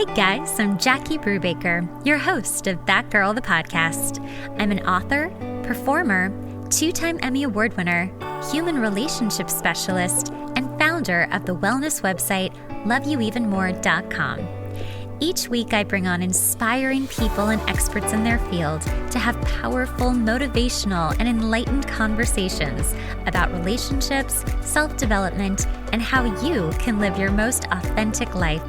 Hey guys, I'm Jackie Brubaker, your host of That Girl, the podcast. I'm an author, performer, 2-time Emmy Award winner, human relationship specialist, and founder of the wellness website loveyouevenmore.com. Each week, I bring on inspiring people and experts in their field to have powerful, motivational, and enlightened conversations about relationships, self-development, and how you can live your most authentic life.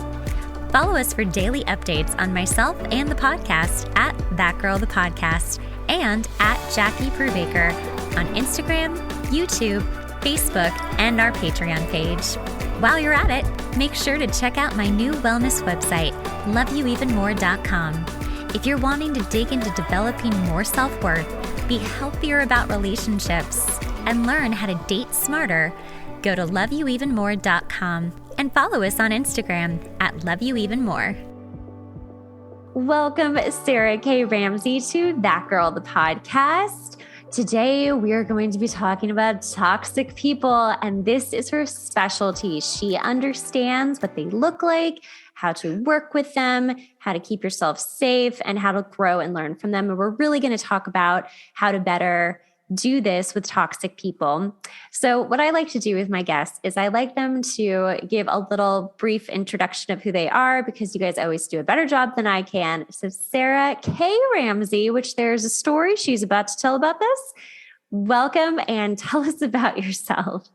Follow us for daily updates on myself and the podcast at That Girl the Podcast and at Jackie Brubaker on Instagram, YouTube, Facebook, and our Patreon page. While you're at it, make sure to check out my new wellness website, loveyouevenmore.com. If you're wanting to dig into developing more self-worth, be healthier about relationships, and learn how to date smarter, go to loveyouevenmore.com and follow us on Instagram at loveyouevenmore. Welcome, Sarah K Ramsey, to That Girl, the podcast. Today, we are going to be talking about toxic people, and this is her specialty. She understands what they look like, how to work with them, how to keep yourself safe, and how to grow and learn from them. And we're really going to talk about how to better do this with toxic people. So what I like to do with my guests is I like them to give a little brief introduction of who they are, because you guys always do a better job than I can. So Sarah K Ramsey, which there's a story she's about to tell about this. Welcome and tell us about yourself.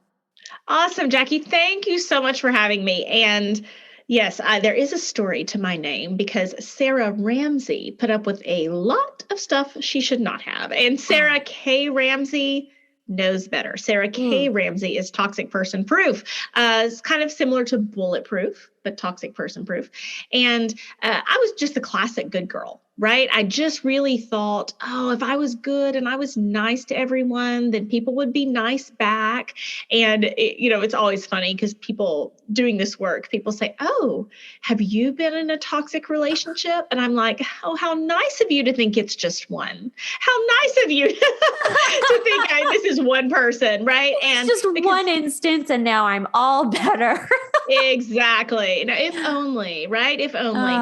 Awesome, Jackie. Thank you so much for having me. And yes, there is a story to my name, because Sarah Ramsey put up with a lot of stuff she should not have. And Sarah K Ramsey knows better. Sarah K Ramsey is toxic person proof. It's kind of similar to bulletproof, but toxic person proof. And I was just the classic good girl, right? I just really thought, oh, if I was good and I was nice to everyone, then people would be nice back. And, it's always funny because people doing this work, people say, oh, have you been in a toxic relationship? And I'm like, oh, how nice of you to think it's just one. How nice of you to think this is one person, right? And it's just one instance and now I'm all better. Exactly. No, if only, right? If only.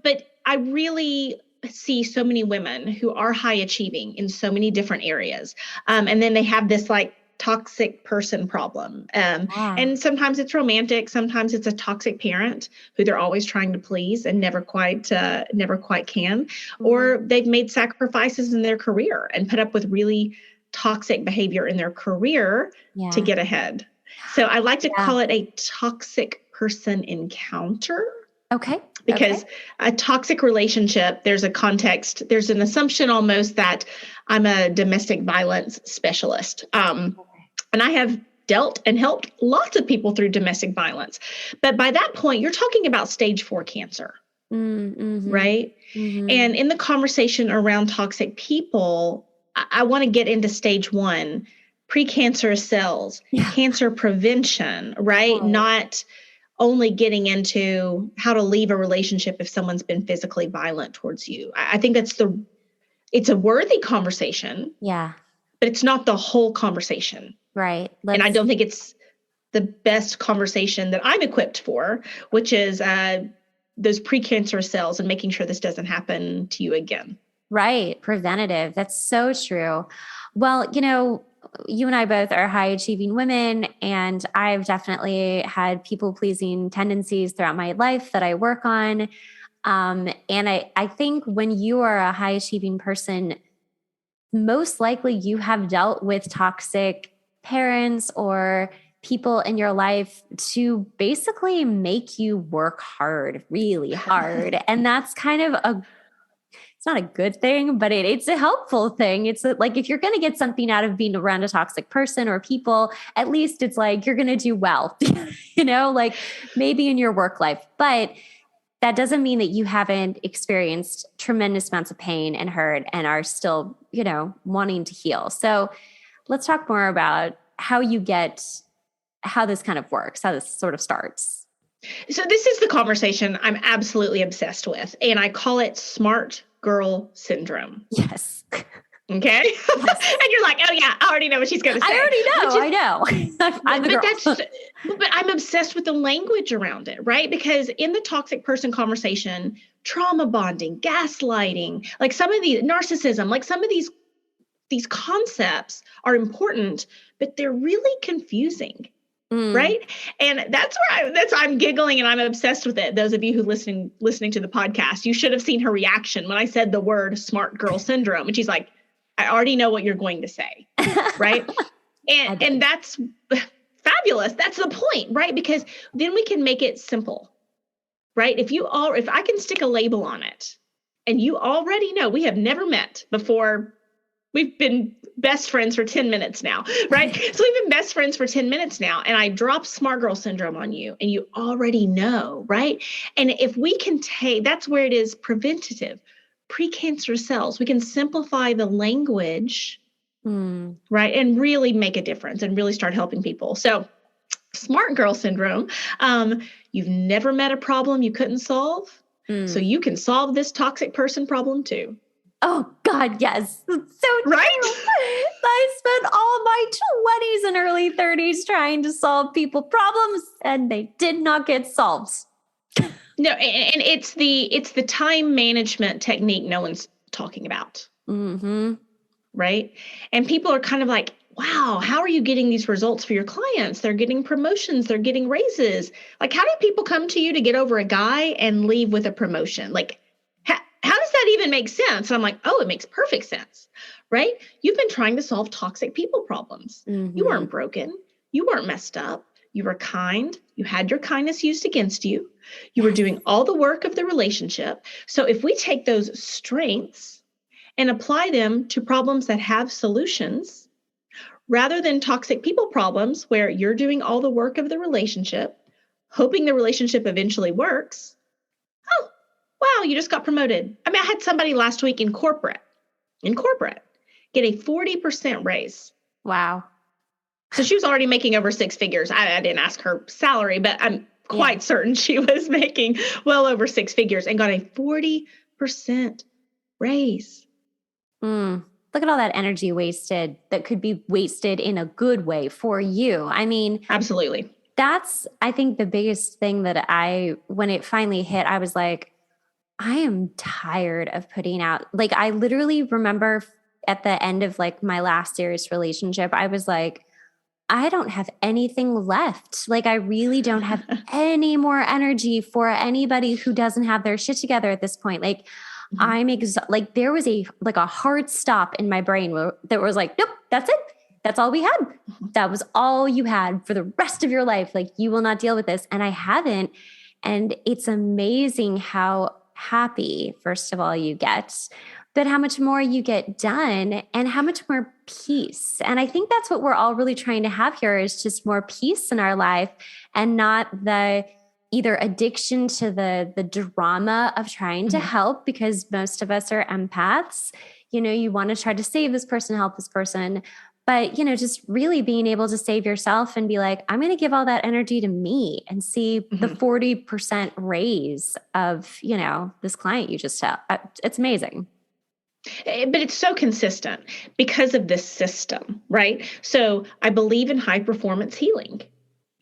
But I really see so many women who are high achieving in so many different areas. And then they have this toxic person problem. And sometimes it's romantic. Sometimes it's a toxic parent who they're always trying to please and never quite can. Or they've made sacrifices in their career and put up with really toxic behavior in their career to get ahead. So I like to call it a toxic person encounter. Okay. Because a toxic relationship, there's a context, there's an assumption almost that I'm a domestic violence specialist. And I have dealt and helped lots of people through domestic violence. But by that point, you're talking about stage 4 cancer, right? Mm-hmm. And in the conversation around toxic people, I want to get into stage 1, precancerous cells, cancer prevention, right? Not only getting into how to leave a relationship if someone's been physically violent towards you. I think it's a worthy conversation. Yeah. But it's not the whole conversation. Right. And I don't think it's the best conversation that I'm equipped for, which is those precancerous cells and making sure this doesn't happen to you again. Right. Preventative. That's so true. Well, you and I both are high achieving women, and I've definitely had people pleasing tendencies throughout my life that I work on. And I think when you are a high achieving person, most likely you have dealt with toxic parents or people in your life to basically make you work hard, really hard. And that's kind of it's not a good thing, but it's a helpful thing. It's like, if you're going to get something out of being around a toxic person or people, at least it's like, you're going to do well, maybe in your work life, but that doesn't mean that you haven't experienced tremendous amounts of pain and hurt and are still, wanting to heal. So let's talk more about how this kind of works, how this sort of starts. So this is the conversation I'm absolutely obsessed with, and I call it smart girl syndrome. Yes. Okay. Yes. And you're like, oh yeah, I already know what she's going to say. I know. I'm the girl. But I'm obsessed with the language around it, right? Because in the toxic person conversation, trauma bonding, gaslighting, like some of the narcissism, like some of these concepts are important, but they're really confusing. Right. And that's where I'm giggling and I'm obsessed with it. Those of you who listening to the podcast, you should have seen her reaction when I said the word smart girl syndrome. And she's like, I already know what you're going to say. Right. And that's fabulous. That's the point, right? Because then we can make it simple. Right. If I can stick a label on it and you already know, we have never met before. We've been best friends for 10 minutes now, right? So we've been best friends for 10 minutes now, and I drop smart girl syndrome on you, and you already know, right? And if we can that's where it is preventative, precancerous cells. We can simplify the language, right? And really make a difference and really start helping people. So smart girl syndrome, you've never met a problem you couldn't solve. So you can solve this toxic person problem too. Oh God, yes. So right. I spent all my 20s and early 30s trying to solve people problems, and they did not get solved. No, and it's the time management technique no one's talking about. Right. And people are kind of like, wow, how are you getting these results for your clients? They're getting promotions, they're getting raises. Like, how do people come to you to get over a guy and leave with a promotion? Like, how does that even make sense? And I'm like, oh, it makes perfect sense, right? You've been trying to solve toxic people problems. You weren't broken. You weren't messed up. You were kind. You had your kindness used against you. You were doing all the work of the relationship. So if we take those strengths and apply them to problems that have solutions, rather than toxic people problems where you're doing all the work of the relationship, hoping the relationship eventually works, oh, wow, you just got promoted. I mean, I had somebody last week in corporate, get a 40% raise. Wow. So she was already making over six figures. I didn't ask her salary, but I'm quite certain she was making well over six figures and got a 40% raise. Look at all that energy wasted that could be wasted in a good way for you. I mean, absolutely. That's, I think, the biggest thing that when it finally hit, I was like, I am tired of putting out, like, I literally remember at the end of like my last serious relationship, I was like, I don't have anything left. Like, I really don't have any more energy for anybody who doesn't have their shit together at this point. Like, I'm like, there was a hard stop in my brain that was like, nope, that's it. That's all we had. That was all you had for the rest of your life. Like, you will not deal with this. And I haven't. And it's amazing how happy, first of all, you get, but how much more you get done and how much more peace. And I think that's what we're all really trying to have here, is just more peace in our life, and not the either addiction to the drama of trying to help, because most of us are empaths. You know, you want to try to save this person, help this person. But, you know, just really being able to save yourself and be like, I'm going to give all that energy to me and see the 40% raise of, you know, this client you just have. It's amazing. But it's so consistent because of this system, right? So I believe in high performance healing.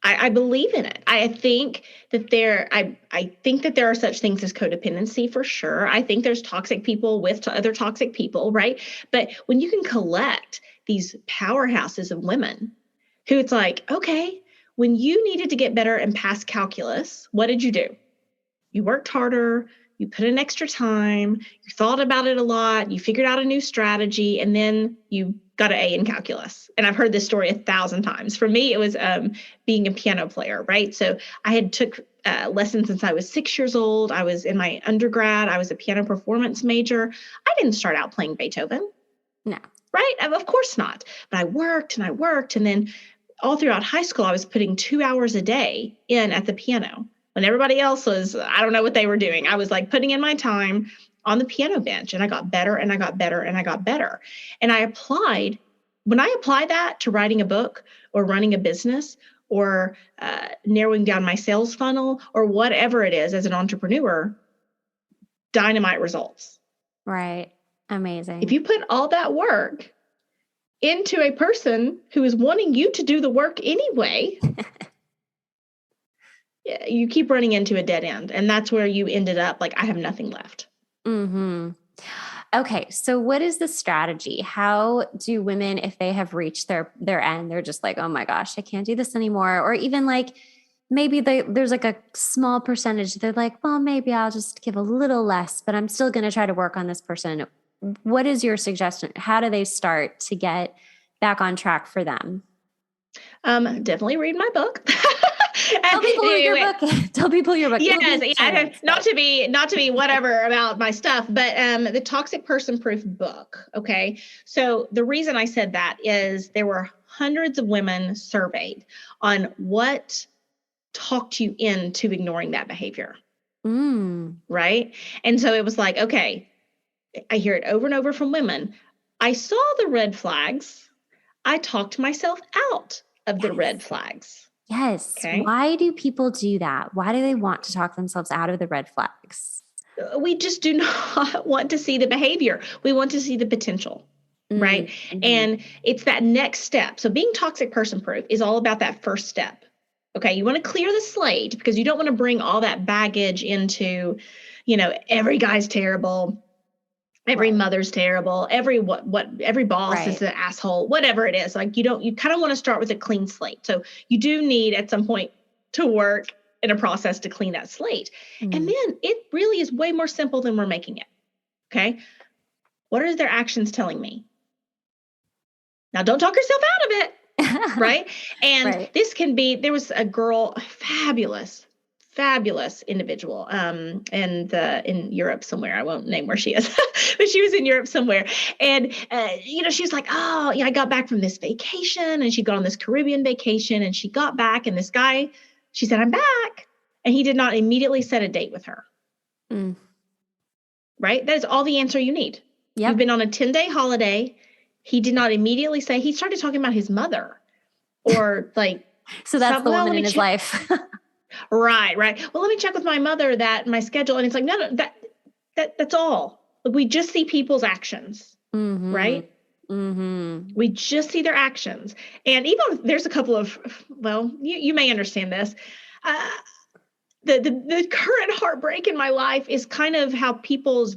I believe in it. I think that there are such things as codependency, for sure. I think there's toxic people with other toxic people, right? But when you can collect these powerhouses of women who it's like, okay, when you needed to get better and pass calculus, what did you do? You worked harder, you put in extra time, you thought about it a lot, you figured out a new strategy, and then you got an A in calculus. And I've heard this story 1,000 times. For me, it was being a piano player, right? So I had took lessons since I was 6 years old. I was in my undergrad. I was a piano performance major. I didn't start out playing Beethoven. No. Right? Of course not. But I worked and I worked. And then all throughout high school, I was putting 2 hours a day in at the piano. When everybody else was, I don't know what they were doing. I was like putting in my time on the piano bench, and I got better and I got better and I got better. And when I apply that to writing a book or running a business or narrowing down my sales funnel or whatever it is as an entrepreneur, dynamite results. Right. Amazing. If you put all that work into a person who is wanting you to do the work anyway, you keep running into a dead end. And that's where you ended up like, I have nothing left. Mm-hmm. Okay. So what is the strategy? How do women, if they have reached their end, they're just like, oh my gosh, I can't do this anymore. Or even like, maybe there's like a small percentage. They're like, well, maybe I'll just give a little less, but I'm still going to try to work on this person. What is your suggestion? How do they start to get back on track for them? Definitely read my book. Tell people your book. Tell people your book. Yes, not to be whatever about my stuff, but the Toxic Person Proof book. Okay, so the reason I said that is there were hundreds of women surveyed on what talked you into ignoring that behavior. Right, and so it was like, okay, I hear it over and over from women. I saw the red flags. I talked myself out of the red flags. Yes. Okay. Why do people do that? Why do they want to talk themselves out of the red flags? We just do not want to see the behavior. We want to see the potential, right? Mm-hmm. And it's that next step. So being toxic person proof is all about that first step. Okay. You want to clear the slate because you don't want to bring all that baggage into, every guy's terrible. Every mother's terrible. Every boss is an asshole, whatever it is. Like you kind of want to start with a clean slate. So you do need at some point to work in a process to clean that slate. And then it really is way more simple than we're making it. Okay. What are their actions telling me? Now don't talk yourself out of it. Right. And this can be, there was a girl, fabulous individual in Europe somewhere. I won't name where she is, but she was in Europe somewhere. And, she was like, oh, yeah, I got back from this vacation and she got on this Caribbean vacation and she got back and this guy, she said, I'm back. And he did not immediately set a date with her. Right? That is all the answer you need. Yep. You've been on a 10-day holiday. He did not immediately say, he started talking about his mother or like. So that's the woman in his life. Right. Well, let me check with my mother that my schedule. And it's like, no, that's all. We just see people's actions, right? We just see their actions. And even there's a couple of, well, you may understand this. The current heartbreak in my life is kind of how people's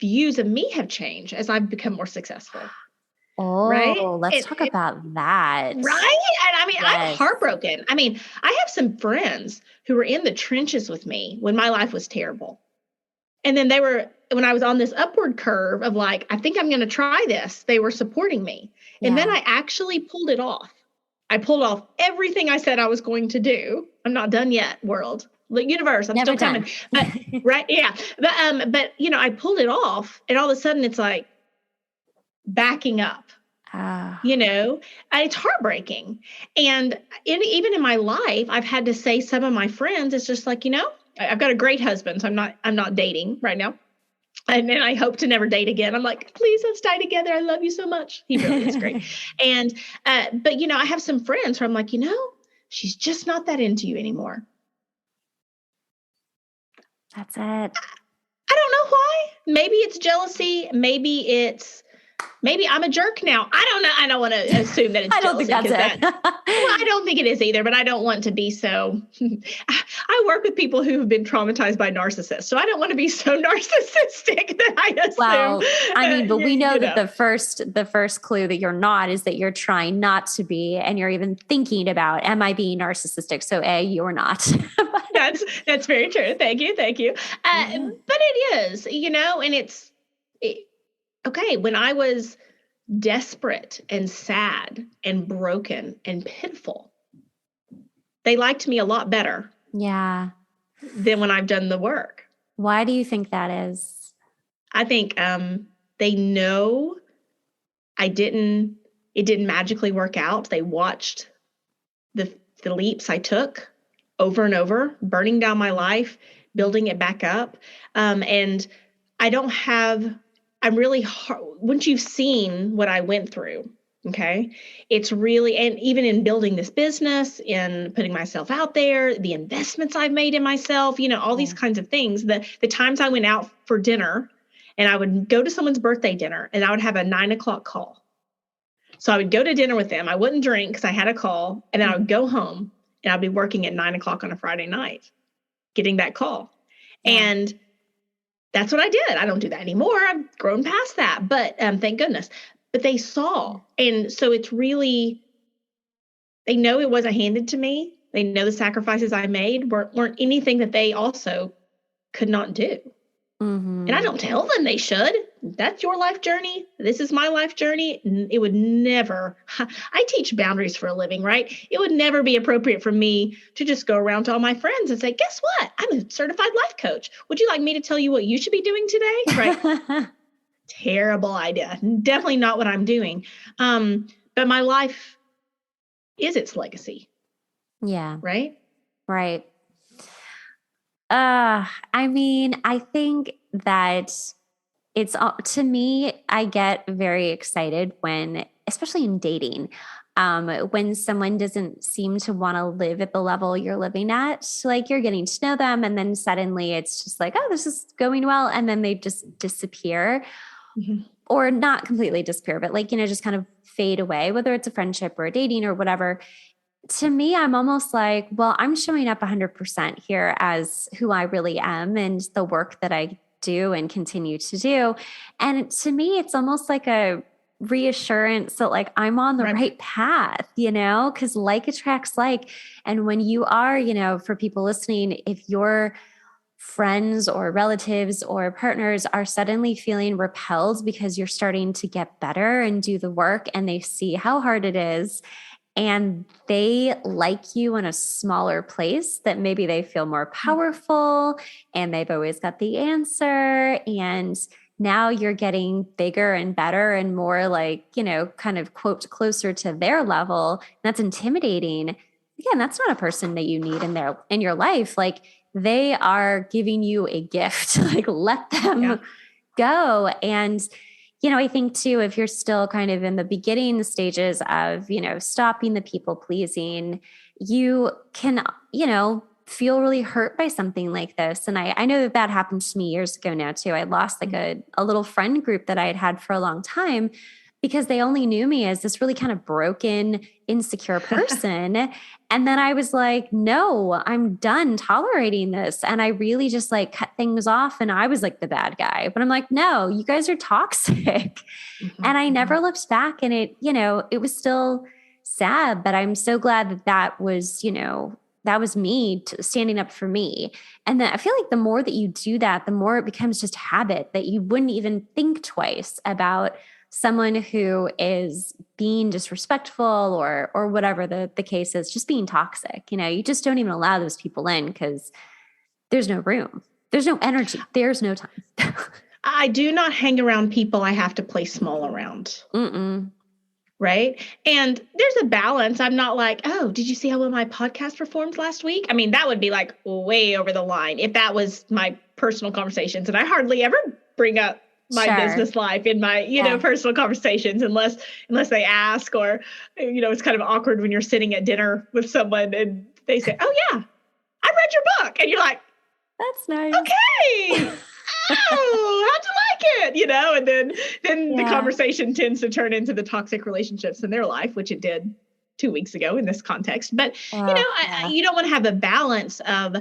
views of me have changed as I've become more successful. Oh, right? Let's talk about that. Right? And I mean, yes. I'm heartbroken. I mean, I have some friends who were in the trenches with me when my life was terrible. And then when I was on this upward curve of like, I think I'm going to try this, they were supporting me. Yeah. And then I actually pulled it off. I pulled off everything I said I was going to do. I'm not done yet, world. The universe, I'm still coming. But, right? Yeah. But I pulled it off and all of a sudden it's like, backing up, and it's heartbreaking. And even in my life, I've had to say some of my friends, it's just like, I've got a great husband, so I'm not dating right now. And then I hope to never date again. I'm like, please let's die together. I love you so much. He really is great. And, but I have some friends where I'm like, she's just not that into you anymore. That's it. I don't know why. Maybe it's jealousy. Maybe I'm a jerk now. I don't know. I don't want to assume that it's I don't jealousy. think that's it. Well, I don't think it is either, but I don't want to be so. I work with people who have been traumatized by narcissists, so I don't want to be so narcissistic that I assume. Well, I mean, but we know that the first clue that you're not is that you're trying not to be, and you're even thinking about, am I being narcissistic? So you're not. That's very true. Thank you. But it is, and it's. Okay, when I was desperate and sad and broken and pitiful, they liked me a lot better. Yeah. Than when I've done the work. Why do you think that is? I think they know it didn't magically work out. They watched the leaps I took over and over, burning down my life, building it back up. And I'm really hard. Once you've seen what I went through, okay, it's really, and even in building this business, in putting myself out there, the investments I've made in myself, all these kinds of things, the times I went out for dinner and I would go to someone's birthday dinner and I would have a 9:00 call. So I would go to dinner with them. I wouldn't drink because I had a call, and then I would go home and I'd be working at 9:00 on a Friday night, getting that call. Yeah. And that's what I did. I don't do that anymore. I've grown past that, but thank goodness. But they saw. And so it's really, they know it wasn't handed to me. They know the sacrifices I made weren't anything that they also could not do. Mm-hmm. And I don't tell them they should. That's your life journey. This is my life journey. It would never, I teach boundaries for a living, right? It would never be appropriate for me to just go around to all my friends and say, guess what? I'm a certified life coach. Would you like me to tell you what you should be doing today? Right? Terrible idea. Definitely not what I'm doing. But my life is its legacy. Yeah. Right? Right. I mean, I think that it's, to me, I get very excited when, especially in dating, when someone doesn't seem to want to live at the level you're living at, like you're getting to know them and then suddenly it's just like, oh, this is going well. And then they just disappear. Mm-hmm. Or not completely disappear, but like, just kind of fade away, whether it's a friendship or a dating or whatever. To me, I'm almost like, well, I'm showing up 100% here as who I really am and the work that I do and continue to do. And to me, it's almost like a reassurance that like I'm on the right path, because like attracts like. And when you are, for people listening, if your friends or relatives or partners are suddenly feeling repelled because you're starting to get better and do the work and they see how hard it is, and they like you in a smaller place, that maybe they feel more powerful and they've always got the answer. And now you're getting bigger and better and more like, kind of quote closer to their level. That's intimidating. Again, that's not a person that you need in your life. Like they are giving you a gift, like let them go. And I think too, if you're still kind of in the beginning stages of, stopping the people pleasing, you can, feel really hurt by something like this. And I know that happened to me years ago now too. I lost like a little friend group that I had had for a long time because they only knew me as this really kind of broken, insecure person. And then I was like, no, I'm done tolerating this. And I really just like cut things off. And I was like the bad guy. But I'm like, no, you guys are toxic. Mm-hmm. And I never looked back. And it was still sad. But I'm so glad that was, that was me standing up for me. And then I feel like the more that you do that, the more it becomes just habit that you wouldn't even think twice about someone who is being disrespectful or whatever the case is, just being toxic. You just don't even allow those people in because there's no room. There's no energy. There's no time. I do not hang around people I have to play small around. Mm-mm. Right. And there's a balance. I'm not like, oh, did you see how well my podcast performed last week? I mean, that would be like way over the line if that was my personal conversations. And I hardly ever bring up my business life in my, personal conversations unless they ask, or, it's kind of awkward when you're sitting at dinner with someone and they say, oh yeah, I read your book. And you're like, that's nice. Okay. Oh, how'd you like it? And then the conversation tends to turn into the toxic relationships in their life, which it did 2 weeks ago in this context. But, you don't want to have a balance of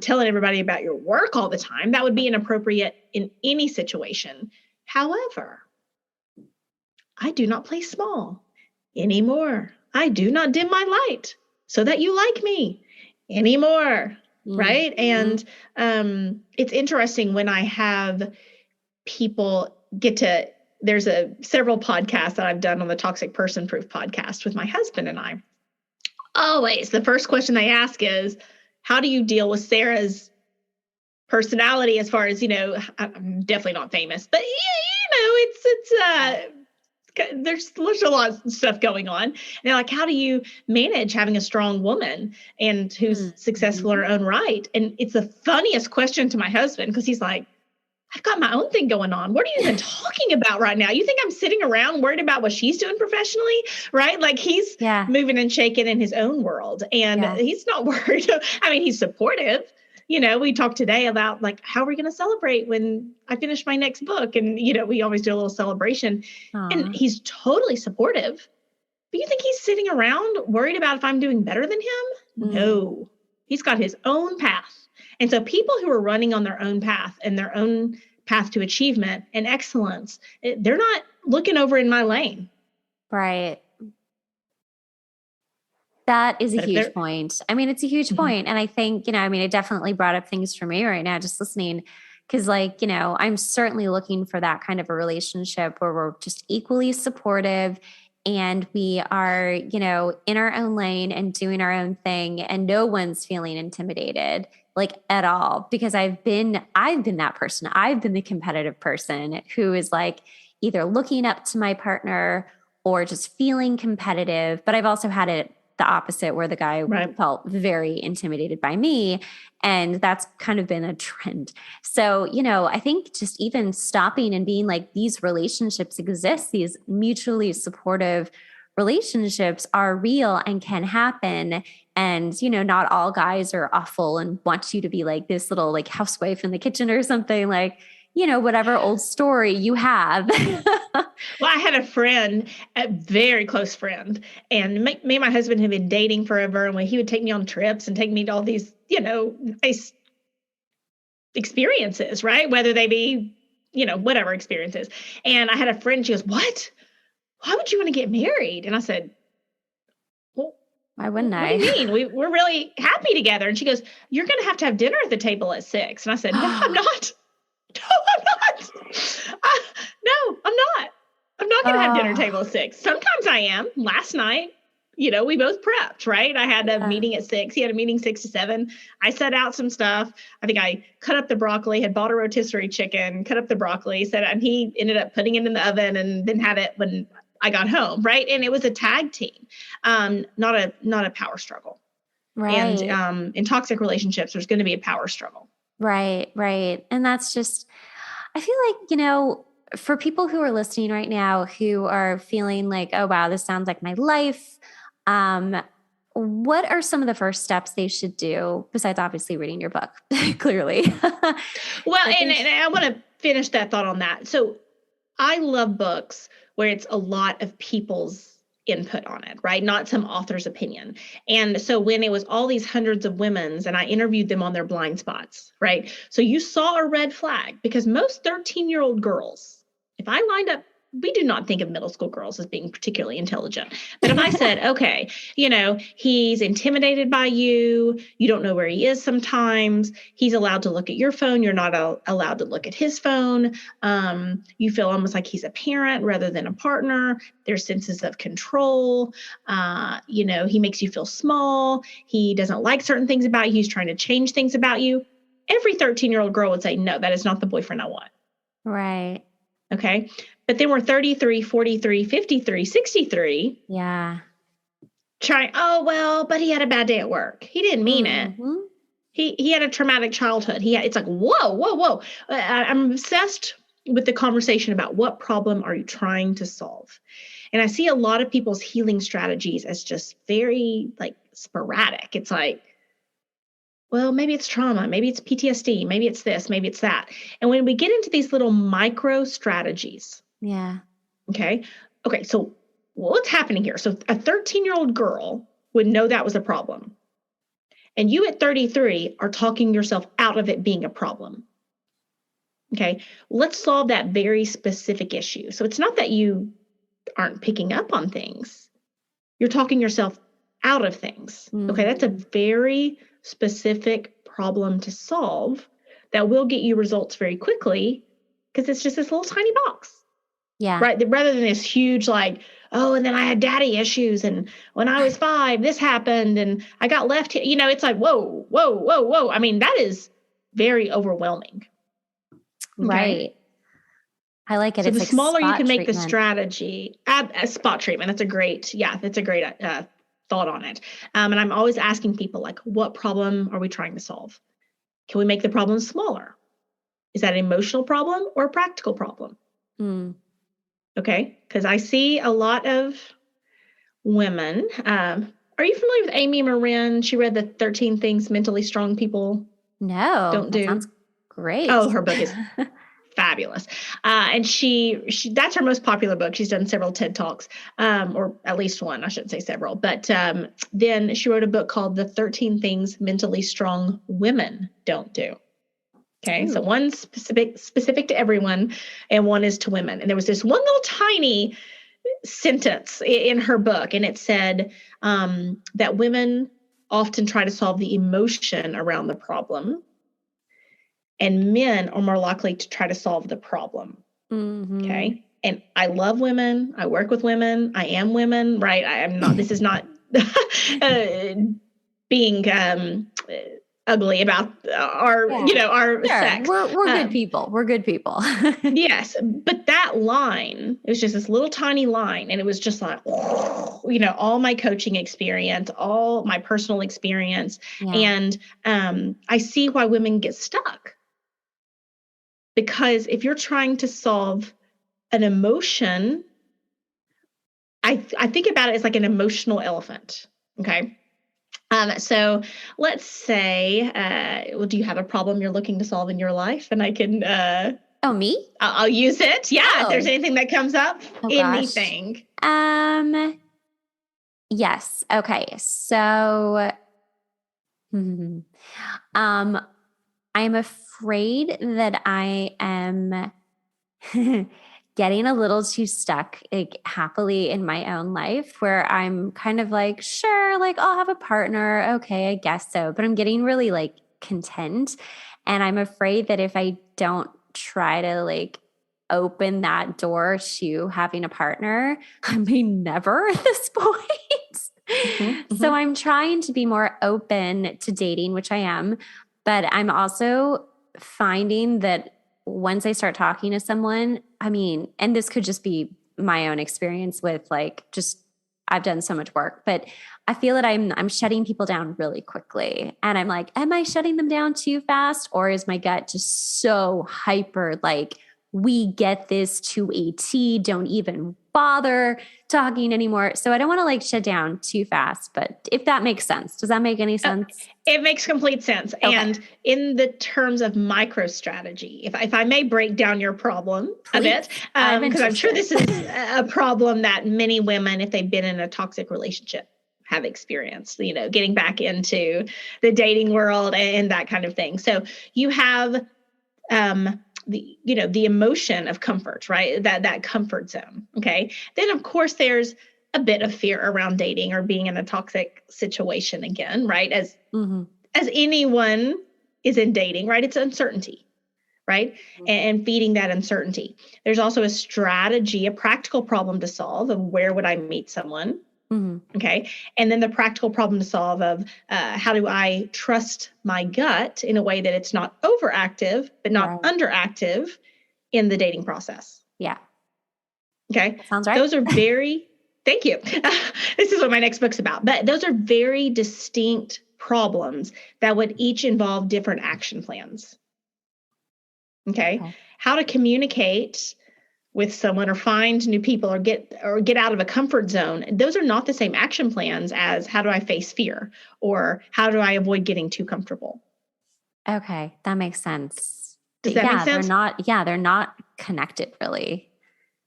telling everybody about your work all the time. That would be inappropriate in any situation. However, I do not play small anymore. I do not dim my light so that you like me anymore. Mm-hmm. Right. And it's interesting when I have people there's several podcasts that I've done on the Toxic Person Proof podcast with my husband and I. Always the first question they ask is, how do you deal with Sarah's personality as far as, I'm definitely not famous, but there's a lot of stuff going on. And they're like, how do you manage having a strong woman and who's successful in her own right? And it's the funniest question to my husband because he's like, I've got my own thing going on. What are you even talking about right now? You think I'm sitting around worried about what she's doing professionally, right? Like he's moving and shaking in his own world and he's not worried. I mean, he's supportive, we talked today about like, how are we going to celebrate when I finish my next book? And, we always do a little celebration. And Aw. he's totally supportive. But you think he's sitting around worried about if I'm doing better than him? Mm. No, he's got his own path. And so people who are running on their own path and their own path to achievement and excellence, they're not looking over in my lane. Right. That is a But if huge they're, point. I mean, it's a huge Mhm. point. And I think, it definitely brought up things for me right now, just listening. Cause I'm certainly looking for that kind of a relationship where we're just equally supportive and we are, in our own lane and doing our own thing and no one's feeling intimidated like at all. Because I've been that person. I've been the competitive person who is like either looking up to my partner or just feeling competitive. But I've also had it the opposite where the guy Right. felt very intimidated by me. And that's kind of been a trend. So, I think just even stopping and being like, these relationships exist, these mutually supportive relationships are real and can happen. And, not all guys are awful and want you to be like this little like housewife in the kitchen or something like, whatever old story you have. Well, I had a friend, a very close friend, and me and my husband had been dating forever. And when he would take me on trips and take me to all these, nice experiences, right? Whether they be, whatever experiences. And I had a friend, she goes, "What? Why would you want to get married?" And I said, "Well, Why wouldn't what do I? you mean? We're really happy together." And she goes, "You're going to have dinner at the table at 6." And I said, "No, I'm not. No, I'm not. No, I'm not. I'm not going to have dinner table Oh, at 6. Sometimes I am. Last night, we both prepped, right? I had a yeah. meeting at 6. He had a meeting 6 to 7. I set out some stuff. I think I cut up the broccoli, had bought a rotisserie chicken, cut up the broccoli, and he ended up putting it in the oven and then had it when I got home, right? And it was a tag team, not a power struggle. And Right. in toxic relationships, there's going to be a power struggle. Right, right. And that's just, I feel like, for people who are listening right now who are feeling like, oh, wow, this sounds like my life. Um, what are some of the first steps they should do besides obviously reading your book, clearly? Well, I think, and I want to finish that thought on that. So I love books where it's a lot of people's input on it, right? Not some author's opinion. And so when it was all these hundreds of women's and I interviewed them on their blind spots, right? So you saw a red flag because most 13-year-old girls, if I lined up, we do not think of middle school girls as being particularly intelligent. But if I said, okay, he's intimidated by you, you don't know where he is sometimes, he's allowed to look at your phone, you're not allowed to look at his phone, you feel almost like he's a parent rather than a partner, there's senses of control, he makes you feel small, he doesn't like certain things about you, he's trying to change things about you. Every 13-year-old girl would say, no, that is not the boyfriend I want. right. Okay. But then we're 33, 43, 53, 63. Yeah. Oh, well, but he had a bad day at work. He didn't mean it. Mm-hmm. He had a traumatic childhood. It's like, whoa, whoa, whoa. I'm obsessed with the conversation about what problem are you trying to solve? And I see a lot of people's healing strategies as just very like sporadic. It's like, well, maybe it's trauma, maybe it's PTSD, maybe it's this, maybe it's that. And when we get into these little micro strategies, Yeah. okay, so what's happening here? So a 13-year-old girl would know that was a problem. And you at 33 are talking yourself out of it being a problem. Okay, let's solve that very specific issue. So it's not that you aren't picking up on things, you're talking yourself out of things. Okay, that's a very specific problem to solve that will get you results very quickly because it's just this little tiny box. Yeah. Right. Rather than this huge, like, oh, and then I had daddy issues. And when I was 5, this happened and I got left here. It's like, whoa, whoa, whoa, whoa. I mean, that is very overwhelming. Right. Okay? I like it. So It's the like smaller you spot can make the treatment. strategy, a spot treatment. That's a great thought on it. And I'm always asking people, like, what problem are we trying to solve? Can we make the problem smaller? Is that an emotional problem or a practical problem? Mm. Okay, because I see a lot of women. Are you familiar with Amy Morin? She read the 13 Things Mentally Strong People No, Don't that do. sounds great. Oh, her book is fabulous. And she that's her most popular book. She's done several TED Talks, or at least one. I shouldn't say several. But then she wrote a book called The 13 Things Mentally Strong Women Don't Do. Okay, so one's specific to everyone, and one is to women. And there was this one little tiny sentence in her book, and it said that women often try to solve the emotion around the problem, and men are more likely to try to solve the problem. Mm-hmm. Okay. And I love women. I work with women. I am women, right? I am not, this is not being ugly about our sex. We're good people. We're good people. Yes. But that line, it was just this little tiny line. And it was just like, all my coaching experience, all my personal experience. Yeah. And I see why women get stuck. Because if you're trying to solve an emotion, I think about it as like an emotional elephant. Okay. So let's say, well, do you have a problem you're looking to solve in your life? And I can, oh, me? I'll use it. Yeah. If there's anything that comes up, anything. Yes. Okay. So, I'm afraid that I am getting a little too stuck, like, happily in my own life, where I'm kind of like, sure, like, I'll have a partner. Okay, I guess so. But I'm getting really like content. And I'm afraid that if I don't try to like open that door to having a partner, I may never at this point. Mm-hmm. So I'm trying to be more open to dating, which I am. But I'm also finding that once I start talking to someone, I mean, and this could just be my own experience with like, just I've done so much work, but I feel that I'm shutting people down really quickly. And I'm like, am I shutting them down too fast? Or is my gut just so hyper, like, we get this to a T, don't even bother talking anymore. So I don't want to like shut down too fast, but if that makes sense, does that make any sense? It makes complete sense. Okay. And in the terms of micro strategy, if I may break down your problem a bit, because I'm sure this is a problem that many women, if they've been in a toxic relationship, have experienced, getting back into the dating world and that kind of thing. So you have the emotion of comfort, right? That comfort zone. Okay. Then of course there's a bit of fear around dating or being in a toxic situation again, right? As anyone is in dating, right? It's uncertainty, right? And feeding that uncertainty. There's also a strategy, a practical problem to solve of where would I meet someone? Okay. And then the practical problem to solve of how do I trust my gut in a way that it's not overactive, but not underactive in the dating process. Yeah. Okay. That sounds right. Those are very, thank you. This is what my next book's about, but those are very distinct problems that would each involve different action plans. Okay. How to communicate with someone or find new people or get out of a comfort zone. Those are not the same action plans as how do I face fear or how do I avoid getting too comfortable. Okay. That makes sense. Does that make sense? They're not connected really.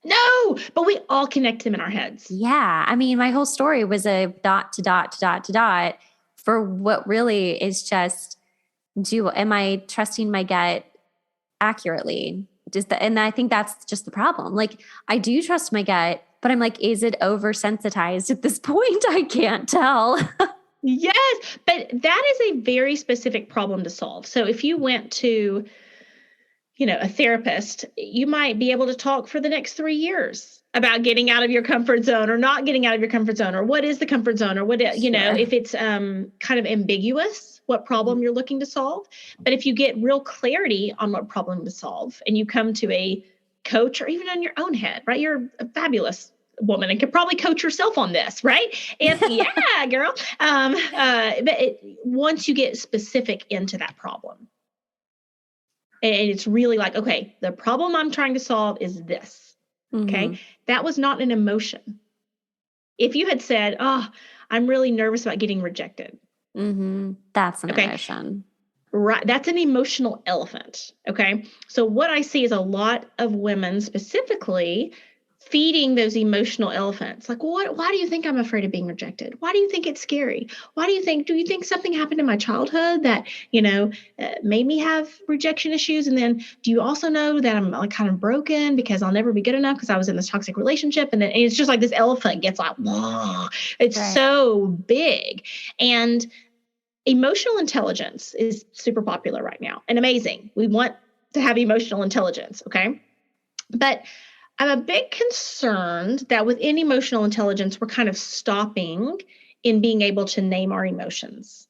No, but we all connect them in our heads. Yeah. I mean, my whole story was a dot to dot to dot to dot for what really is just am I trusting my gut accurately? And I think that's just the problem. Like, I do trust my gut, but I'm like, is it oversensitized at this point? I can't tell. Yes, but that is a very specific problem to solve. So if you went to, a therapist, you might be able to talk for the next 3 years about getting out of your comfort zone or not getting out of your comfort zone, or what is the comfort zone, or what, if it's kind of ambiguous, what problem you're looking to solve. But if you get real clarity on what problem to solve and you come to a coach or even on your own head, right? You're a fabulous woman and could probably coach yourself on this, right? And yeah, girl. But once you get specific into that problem, and it's really like, okay, the problem I'm trying to solve is this. Okay. That was not an emotion. If you had said, oh, I'm really nervous about getting rejected. That's an emotion. Right. That's an emotional elephant. Okay. So what I see is a lot of women specifically feeding those emotional elephants. Like, why do you think I'm afraid of being rejected? Why do you think it's scary? Do you think something happened in my childhood that, made me have rejection issues? And then do you also know that I'm like kind of broken because I'll never be good enough because I was in this toxic relationship? And then it's just like this elephant gets like, whoa, it's Right. so big. And emotional intelligence is super popular right now and amazing. We want to have emotional intelligence, okay? But I'm a bit concerned that within emotional intelligence, we're kind of stopping in being able to name our emotions,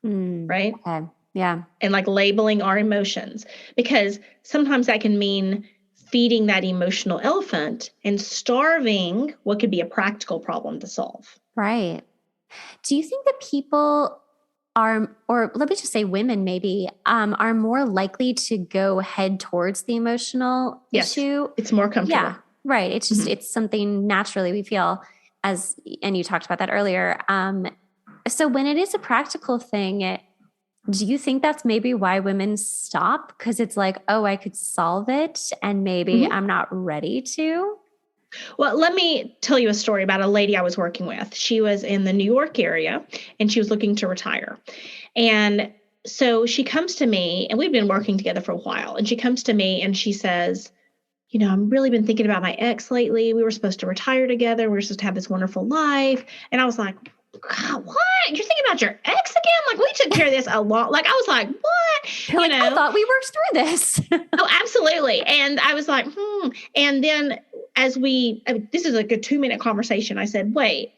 right? Okay. Yeah. And like labeling our emotions, because sometimes that can mean feeding that emotional elephant and starving what could be a practical problem to solve. Right. Do you think that people are, or let me just say women maybe, are more likely to go head towards the emotional Yes, issue? it's more comfortable. Yeah, right. It's just, it's something naturally we feel and you talked about that earlier. So when it is a practical thing, do you think that's maybe why women stop? Because it's like, oh, I could solve it and maybe I'm not ready to. Well, let me tell you a story about a lady I was working with. She was in the New York area and she was looking to retire. And so she comes to me, and we've been working together for a while. And she comes to me and she says, I've really been thinking about my ex lately. We were supposed to retire together. We were supposed to have this wonderful life. And I was like, God, what? You're thinking about your ex again? Like, we took care of this a lot. Like, I was like, what? You're like, I thought we worked through this. Oh, absolutely. And I was like, And then this is like a 2-minute conversation. I said, wait,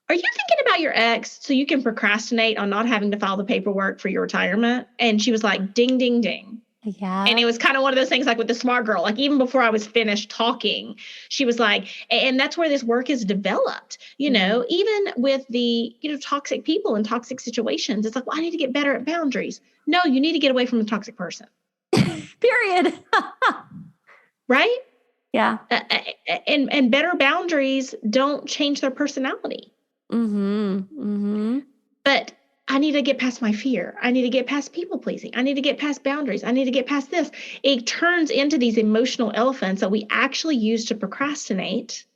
are you thinking about your ex so you can procrastinate on not having to file the paperwork for your retirement? And she was like, ding, ding, ding. Yeah. And it was kind of one of those things like with the smart girl, like even before I was finished talking, she was like, and that's where this work is developed, even with the, toxic people and toxic situations. It's like, well, I need to get better at boundaries. No, you need to get away from the toxic person. Period. Right? Yeah. And better boundaries don't change their personality. But I need to get past my fear. I need to get past people pleasing. I need to get past boundaries. I need to get past this. It turns into these emotional elephants that we actually use to procrastinate.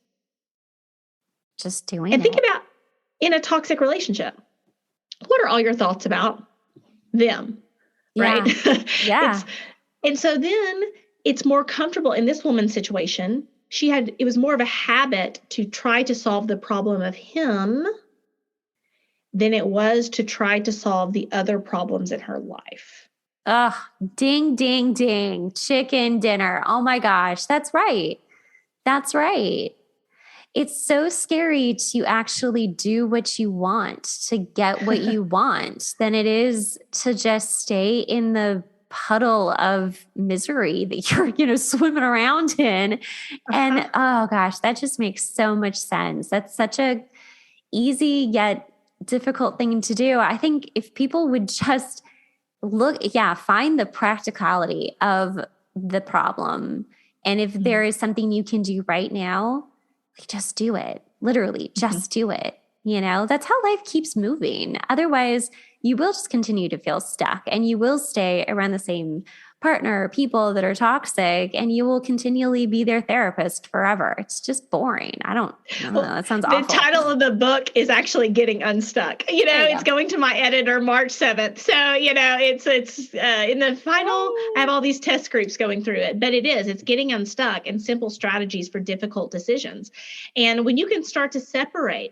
Just doing and it. think about in a toxic relationship. What are all your thoughts about them? Yeah. Right? Yeah. And so then it's more comfortable in this woman's situation. It was more of a habit to try to solve the problem of him than it was to try to solve the other problems in her life. Ugh, ding, ding, ding. Chicken dinner. Oh my gosh. That's right. That's right. It's so scary to actually do what you want, to get what you want, than it is to just stay in the puddle of misery that you're, swimming around in. And oh gosh, that just makes so much sense. That's such a easy yet difficult thing to do. I think if people would just find the practicality of the problem. And if there is something you can do right now, just do it. Literally, just do it. That's how life keeps moving. Otherwise, you will just continue to feel stuck and you will stay around the same partner or people that are toxic and you will continually be their therapist forever. It's just boring. I don't know. That sounds awful. The title of the book is actually Getting Unstuck. It's going to my editor March 7th. So, it's in the final, I have all these test groups going through it, but it's Getting Unstuck and Simple Strategies for Difficult Decisions. And when you can start to separate,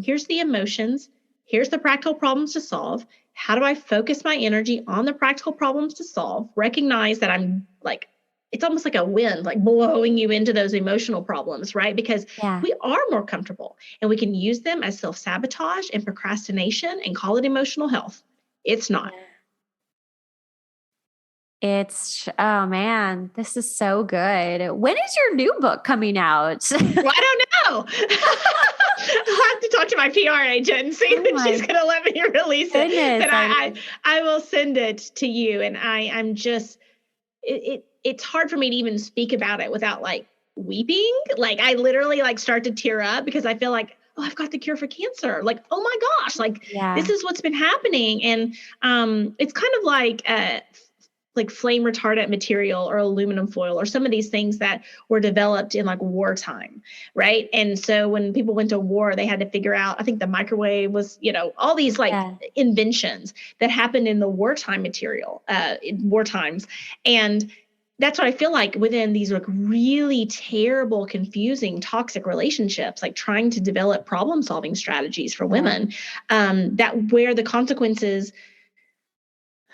here's the emotions, here's the practical problems to solve. How do I focus my energy on the practical problems to solve? Recognize that I'm like, it's almost like a wind, like blowing you into those emotional problems, right? Because we are more comfortable and we can use them as self-sabotage and procrastination and call it emotional health. It's not. Oh man, this is so good. When is your new book coming out? Well, I don't know. I'll have to talk to my PR agent and see when she's going to let me release it. But I will send it to you. And I'm just, it's hard for me to even speak about it without like weeping. Like I literally like start to tear up because I feel like, oh, I've got the cure for cancer. Like, oh my gosh, like this is what's been happening. And it's kind of like flame retardant material or aluminum foil or some of these things that were developed in like wartime, right? And so when people went to war, they had to figure out, I think the microwave was, all these like inventions that happened in the wartime material, in war times. And that's what I feel like within these like really terrible, confusing, toxic relationships, like trying to develop problem-solving strategies for women, that where the consequences,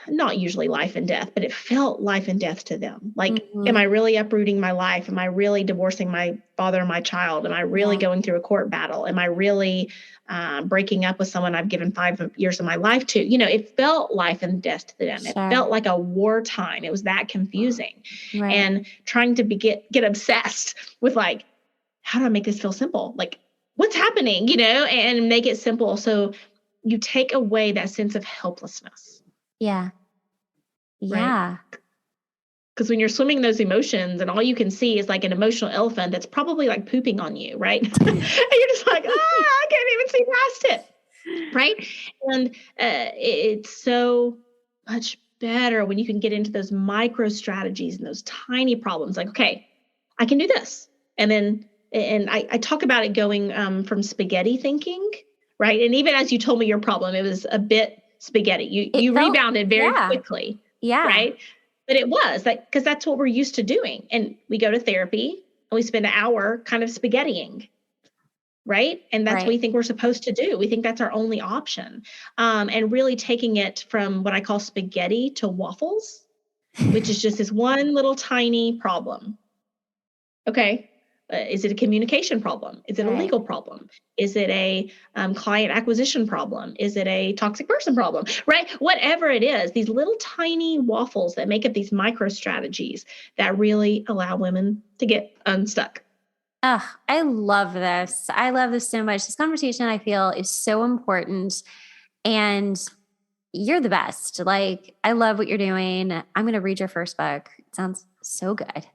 not usually life and death, but it felt life and death to them. Like, am I really uprooting my life? Am I really divorcing my father and my child? Am I really going through a court battle? Am I really breaking up with someone I've given 5 years of my life to? It felt life and death to them. Sure. It felt like a wartime. It was that confusing. Right. And trying to get obsessed with like, how do I make this feel simple? Like, what's happening, and make it simple. So you take away that sense of helplessness. Yeah. Yeah. Because when you're swimming those emotions and all you can see is like an emotional elephant that's probably like pooping on you, right? And you're just like, I can't even see past it, right? And it's so much better when you can get into those micro strategies and those tiny problems. Like, okay, I can do this. And I talk about it going from spaghetti thinking, right? And even as you told me your problem, it was a bit spaghetti. You rebounded very quickly. Yeah. Right. But it was like, because that's what we're used to doing. And we go to therapy and we spend an hour kind of spaghettiing. Right. And that's what we think we're supposed to do. We think that's our only option. And really taking it from what I call spaghetti to waffles, which is just this one little tiny problem. Okay. Is it a communication problem? Is it a legal problem? Is it a client acquisition problem? Is it a toxic person problem? Right? Whatever it is, these little tiny waffles that make up these micro strategies that really allow women to get unstuck. Oh, I love this. I love this so much. This conversation, I feel, is so important. And you're the best. Like, I love what you're doing. I'm going to read your first book. It sounds so good.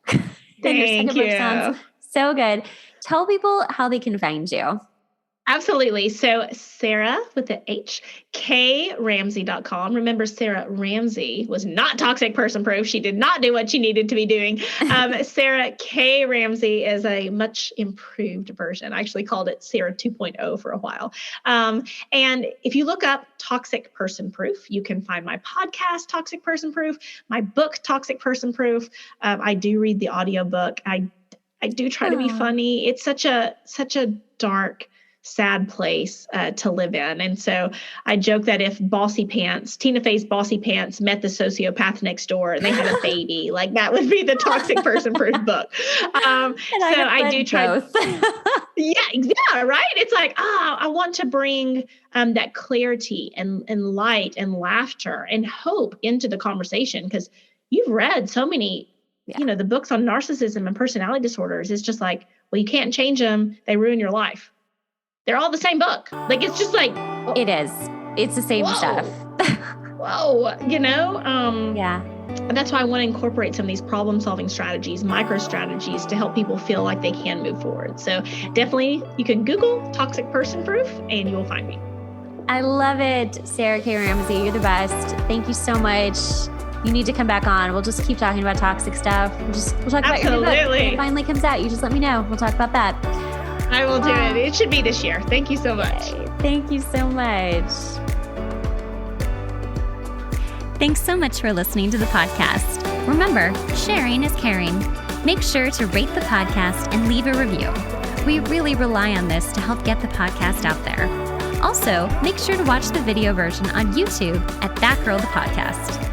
Thank you. Book sounds so good. Tell people how they can find you. Absolutely. So Sarah with the H, KRamsey.com. Remember, Sarah Ramsey was not toxic person proof. She did not do what she needed to be doing. Sarah K Ramsey is a much improved version. I actually called it Sarah 2.0 for a while. And if you look up Toxic Person Proof, you can find my podcast, Toxic Person Proof, my book, Toxic Person Proof. I do read the audiobook. I do try to be funny. It's such a dark, sad place to live in. And so I joke that if Tina Fey's Bossy Pants met the sociopath next door and they had a baby, like that would be the Toxic Person Proof book. So I do try. Yeah, right. It's like, I want to bring that clarity and light and laughter and hope into the conversation, because you've read so many, the books on narcissism and personality disorders. It's just like, well, you can't change them. They ruin your life. They're all the same book. Like, it's just like, it is. It's the same stuff. Whoa, And that's why I want to incorporate some of these problem-solving strategies, micro strategies, to help people feel like they can move forward. So definitely, you can Google Toxic Person Proof and you will find me. I love it. Sarah K. Ramsey, you're the best. Thank you so much. You need to come back on. We'll just keep talking about toxic stuff. We'll talk about your new book. When it finally comes out, you just let me know. We'll talk about that. I will do it. It should be this year. Thank you so much. Thank you so much. Thanks so much for listening to the podcast. Remember, sharing is caring. Make sure to rate the podcast and leave a review. We really rely on this to help get the podcast out there. Also, make sure to watch the video version on YouTube at That Girl the Podcast.